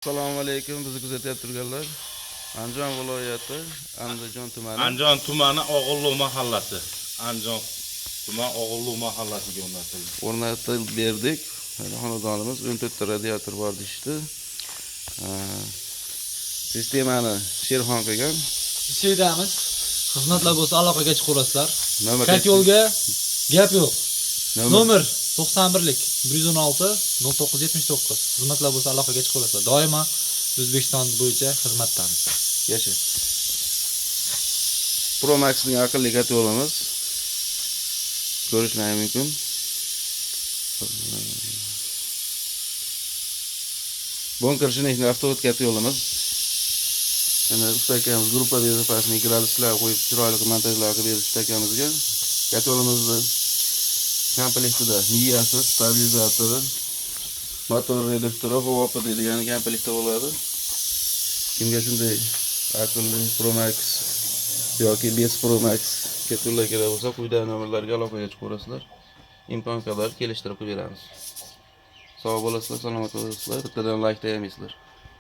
Assalomu alaykum, bizni kuzatib turganlar. Andijon viloyati, Andijon tumani. Andijon tumani Og'illu mahallasi. Andijon tumani Og'illu mahallasiga o'rnatildi. O'rnatib berdik. Xonadonimiz 14 ta radiator bor deyishdi. Sistemani Sherxon qilgan. Ishlaymiz. Xizmatlar bo'lsa aloqaga chiqaverasizlar. Nomer Kat yo'lga gap yo'q. Nomer 91lik 116 0979. Xizmatlar bo'lsa aloqaga chiqaverasizlar. Doimo O'zbekiston bo'yicha xizmatdamiz. Yasha. Pro Max'ning aqlli kat yo'limiz. Ko'rishlar mumkin. Bunker Shinishning avtobus kat yo'limiz. Yana ustakamiz gruppa bezopasini graduslar qo'yib chiroyli montajlar qilib berdi ustakamizga. Kat yo'limizni komplektida miyasi, stabilizatori, motor reduktori, havo deydigan komplektda bo'ladi. Kimga shunday aqlli Pro Max yoki bez Pro Max ketullar kerak bo'lsa, quyidagi nomerlarga aloqaga chiqaverasizlar. Imkon qadar kelishtirib beramiz. Sog' bo'lasizlar, salomat bo'lasizlar. Bittadan like tayyorlaysizlar.